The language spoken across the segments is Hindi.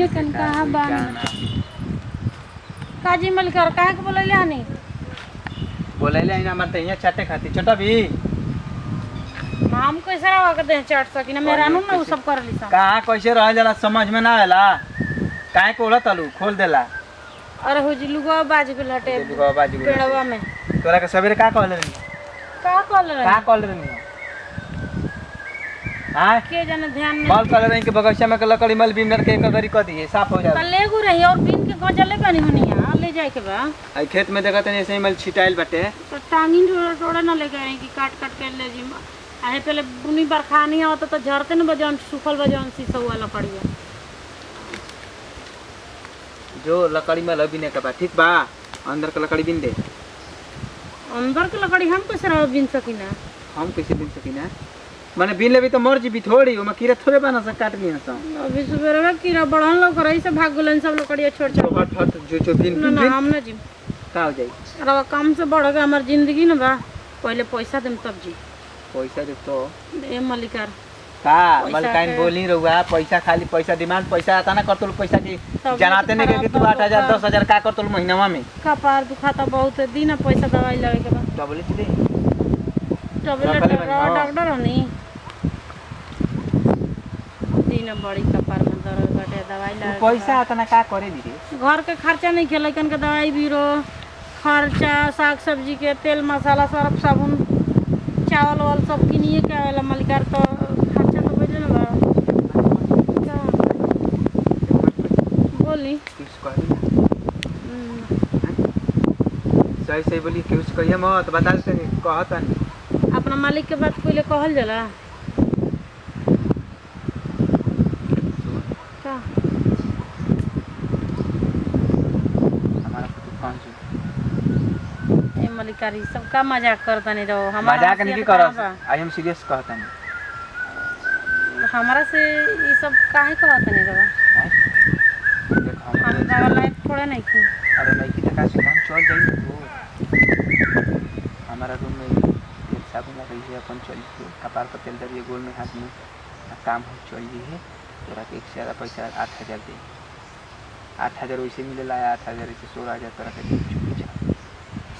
सुनिए कन कहा बान काजी मलिकार काहे के बोलैले हनी बोलैले आई ना मत यहाँ चाटे खाती छोटा भी हम कैसे रहा के दे चट सकी ना मेरा नु ना उ सब कर ली कहां कैसे रह जाला समझ में ना आला काहे कोला तलू खोल देला अरे हो जी लुगवा बाज के लटे लुगवा बाज के पेड़वा में तोरा के सवेरे का कहले रही का कहले रही हां के जाने ध्यान नहीं मल कहले रही के बगीचा में के लकड़ी मल बिमनर के कगरी क दिए साफ हो जाला त लेगु रही और बिन के कह चले कनी होनिया ले जाए के बा आई खेत में देखत नहीं ऐसे ही मल छिटाइल बाटे तो टांगिन थोड़ा ना ले गए कि काट काट के ले जी आहे पहले बुनी बरखानी आवत तो झरते न बजन सुखल बजन शीशा वाला पड़िया जो लकड़ी में लबी ने के बा ठीक बा अंदर के लकड़ी बिन दे अंदर के लकड़ी हम कैसे रह बिन सकीना हम कैसे बिन सकीना माने बिन लेबी तो मर जीबी थोड़ी ओमा कीड़ा थोड़े बना से काट लिया सा अभी सुबह में कीड़ा बढ़न लोग रही से भाग गलन सब लकड़िया छोड़ छोड़ हट हट जो बिन ना हम ना जी का हो जाई अरे काम से बढ़ गया हमार जिंदगी ना बा पहले पैसा देम तब जी पैसा दे तो ए मलिकार का मलकाइन बोली रहुआ पैसा खाली पैसा डिमांड पैसा आता ना करतल पैसा की जनाते नहीं कि तू 8000 10000 का करतल महीना में कपार दुखाता बहुत दिन पैसा दवाई लगे के बाद टैबलेट दे टैबलेट डॉक्टर हनी दिन बड़ी कपार में दर्द बाटे दवाई लगे पैसा आता ना का करे दी घर के खर्चा नहीं खेल कन के दवाई बीरो खर्चा साग सब्जी के तेल मसाला सर्फ साबुन चावल वाल सब किनिए के आवेला मलिकार तो खर्चा तो बजे ना बा बोली कुछ करी सही सही बोली कुछ कहिए मत बता से कहत नहीं अपना मालिक के बात पहले कहल जाला का हमारा दुकान से ए मलिकारी सब का मजाक करता नहीं रहो हमारा मजाक नहीं करस आई एम सीरियस कहता नहीं हमारा से ये सब काहे कहता नहीं रहो हम बाबा लायक थोड़ा नहीं की अरे नहीं की टका से काम चल जाई तो हमारा रूम में एक साबुन लगा है अपन चली के कपार पर तेल दरिए गोल में हाथ में काम हो चल जी है तोरा के एक से ज्यादा पैसा 8000 दे 8000 वैसे मिलेला 8000 से 16000 तोरा के चुकी जा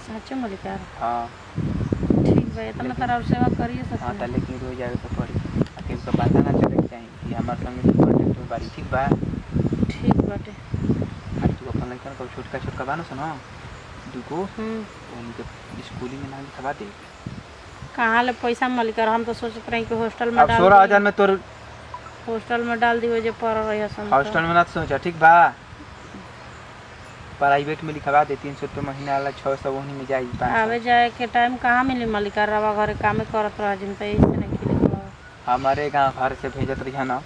सच मलिकार हां ठीक बा इतना तरह सेवा करिए सब हां त लेकिन रोज जावे तो पड़ी अकेले तो पता ना चले चाहिए कि हमार संग कांटेक्ट में बारी ठीक बा ठीक बाटे आज तू अपन लड़का को छोटका बानो सुनो दुगो उनके स्कूली में नाम लिखवा दे कहाँ ले पैसा मलिकार हम तो सोचत रही कि हॉस्टल में अब डाल 16000 में तोर हॉस्टल में डाल दियो जे पढ़ रही है हॉस्टल में ना सोचा ठीक बा प्राइवेट में लिखवा दे 300 रुपये महीना वाला 600 वही में जाई आवे जाए के टाइम कहाँ मिली मलिकार रवा घरे कामे करत रह जिन पे ऐसे नहीं खिले हमारे गांव घर से भेजत रही ना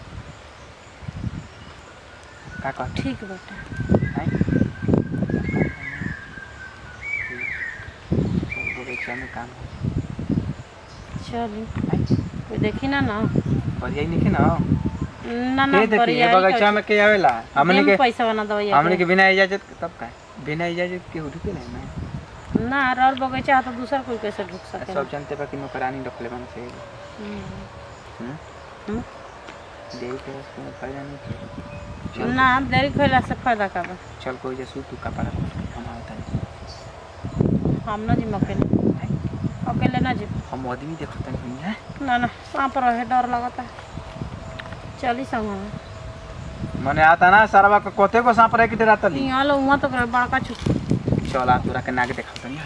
का कह ठीक बाटे हैं बगीचा में काम चली कोई देखी ना ना बढ़िया नहीं ना ना ना बढ़िया बगीचा में के आवेला हमने के पैसा बना दो हमने के बिना इजाजत तब का बिना इजाजत के ढुके नहीं ना और बगीचा तो दूसरा कोई कैसे ढुक सके सब जानते बा कि नौकरानी रखले बन से देरी के उसको फायदा नहीं ना देरी खोला से फायदा का बा चल कोई जैसे तू कपड़ा हम आता हम ना जी अकेले ना जी हम आदमी देखत नहीं है ना ना सांप रहे डर लगता चली संग मने आता ना सरवा को कोते को सांप रह के डराता ली यहाँ लो वहाँ तो बड़का छुप चल आ तोरा के नाग देखत नहीं